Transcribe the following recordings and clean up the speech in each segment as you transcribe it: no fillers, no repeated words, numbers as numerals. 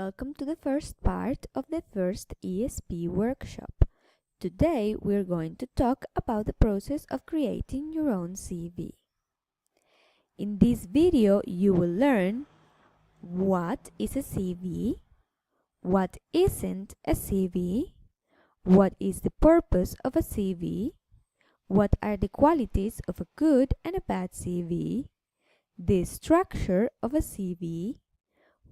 Welcome to the first part of the first ESP workshop. Today we're going to talk about the process of creating your own CV. In this video you will learn what is a CV, what isn't a CV, what is the purpose of a CV, what are the qualities of a good and a bad CV, the structure of a CV,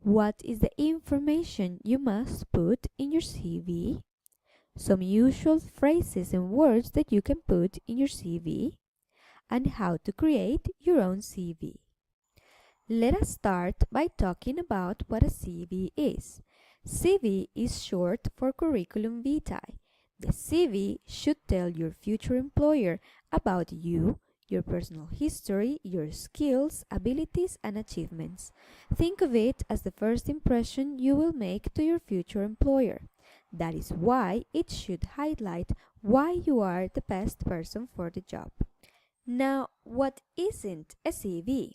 what is the information you must put in your CV, some usual phrases and words that you can put in your CV, and how to create your own CV. Let us start by talking about what a CV is. CV is short for curriculum vitae. The CV should tell your future employer about you, your personal history, your skills, abilities, and achievements. Think of it as the first impression you will make to your future employer. That is why it should highlight why you are the best person for the job. Now, what isn't a CV?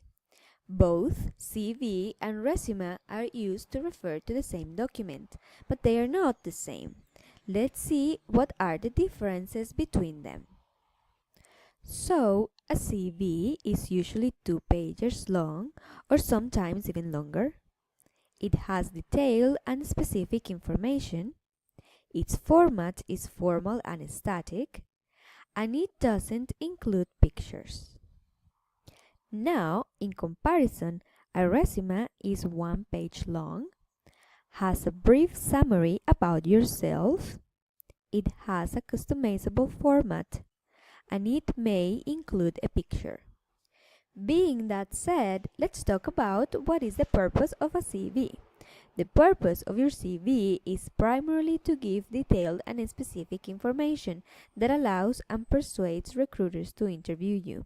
Both CV and resume are used to refer to the same document, but they are not the same. Let's see what are the differences between them. So, a CV is usually 2 pages long or sometimes even longer. It has detailed and specific information. Its format is formal and static, and it doesn't include pictures. Now, in comparison, a resume is 1 page long, has a brief summary about yourself, it has a customizable format, and it may include a picture. Being that said, let's talk about what is the purpose of a CV. The purpose of your CV is primarily to give detailed and specific information that allows and persuades recruiters to interview you.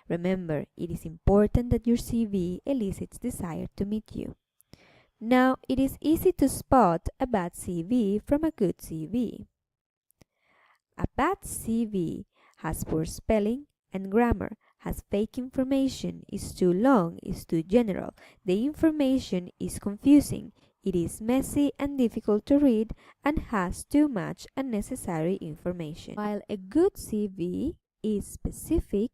Remember, it is important that your CV elicits desire to meet you. Now, it is easy to spot a bad CV from a good CV. A bad CV has poor spelling and grammar, has fake information, is too long, is too general, the information is confusing, it is messy and difficult to read, and has too much unnecessary information. While a good CV is specific,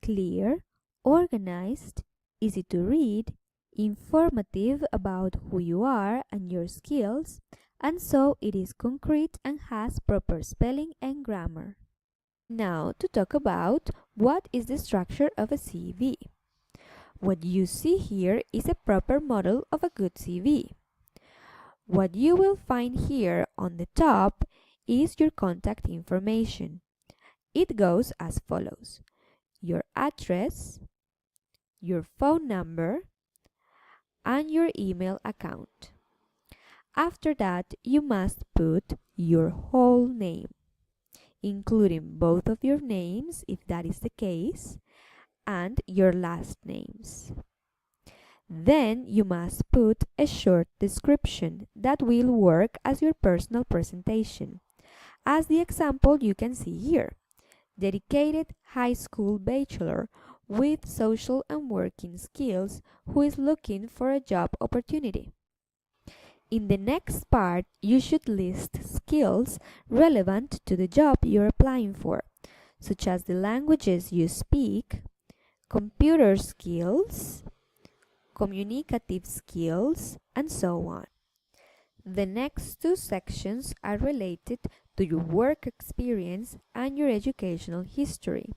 clear, organized, easy to read, informative about who you are and your skills, and so it is concrete and has proper spelling and grammar. Now to talk about what is the structure of a CV. What you see here is a proper model of a good CV. What you will find here on the top is your contact information. It goes as follows: your address, your phone number, and your email account. After that, you must put your whole name, including both of your names if that is the case, and your last names. Then you must put a short description that will work as your personal presentation. As the example you can see here: dedicated high school bachelor with social and working skills who is looking for a job opportunity. In the next part, you should list skills relevant to the job you're applying for, such as the languages you speak, computer skills, communicative skills, and so on. The next 2 sections are related to your work experience and your educational history.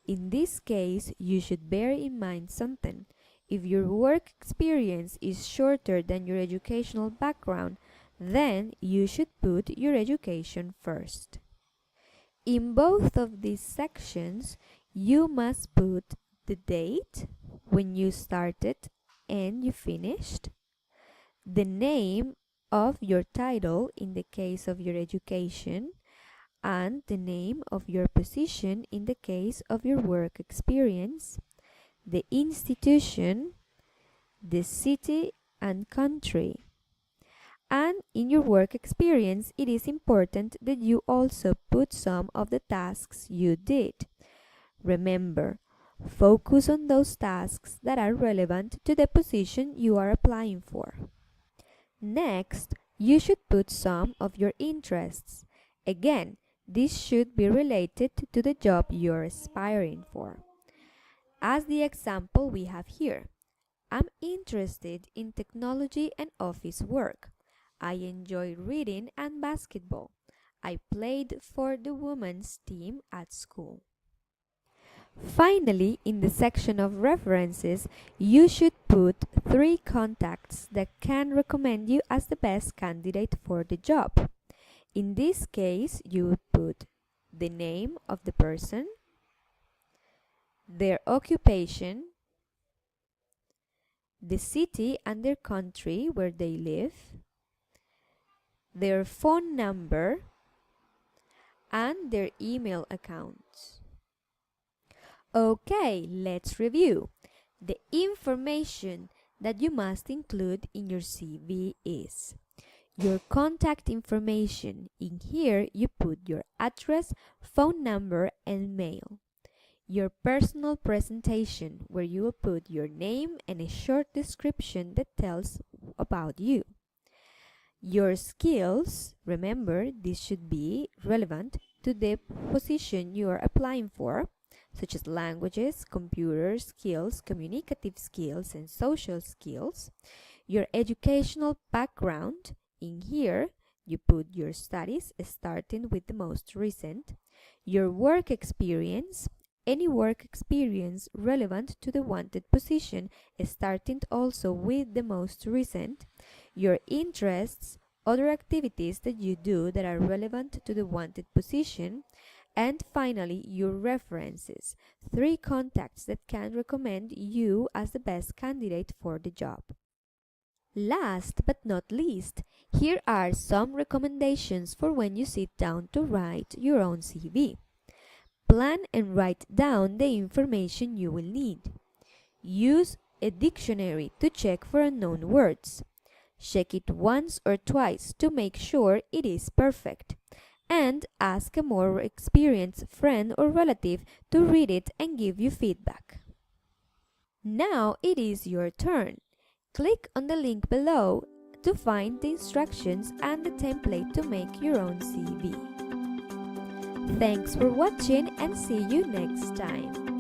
In this case, you should bear in mind something. If your work experience is shorter than your educational background, then you should put your education first. In both of these sections, you must put the date when you started and you finished, the name of your title in the case of your education, and the name of your position in the case of your work experience, the institution, the city and country. And in your work experience, it is important that you also put some of the tasks you did. Remember, focus on those tasks that are relevant to the position you are applying for. Next, you should put some of your interests. Again, this should be related to the job you're aspiring for. As the example we have here, I'm interested in technology and office work. I enjoy reading and basketball. I played for the women's team at school. Finally, in the section of references, you should put 3 contacts that can recommend you as the best candidate for the job. In this case, you would put the name of the person, their occupation, the city and their country where they live, their phone number, and their email account. Okay, let's review. The information that you must include in your CV is your contact information. In here, you put your address, phone number, and mail. Your personal presentation, where you will put your name and a short description that tells about you. Your skills, remember, this should be relevant to the position you are applying for, such as languages, computer skills, communicative skills, and social skills. Your educational background, in here, you put your studies starting with the most recent. Your work experience, any work experience relevant to the wanted position, starting also with the most recent. Your interests, other activities that you do that are relevant to the wanted position. And finally, your references, 3 contacts that can recommend you as the best candidate for the job. Last but not least, here are some recommendations for when you sit down to write your own CV. Plan and write down the information you will need. Use a dictionary to check for unknown words. Check it once or twice to make sure it is perfect. And ask a more experienced friend or relative to read it and give you feedback. Now it is your turn. Click on the link below to find the instructions and the template to make your own CV. Thanks for watching and see you next time.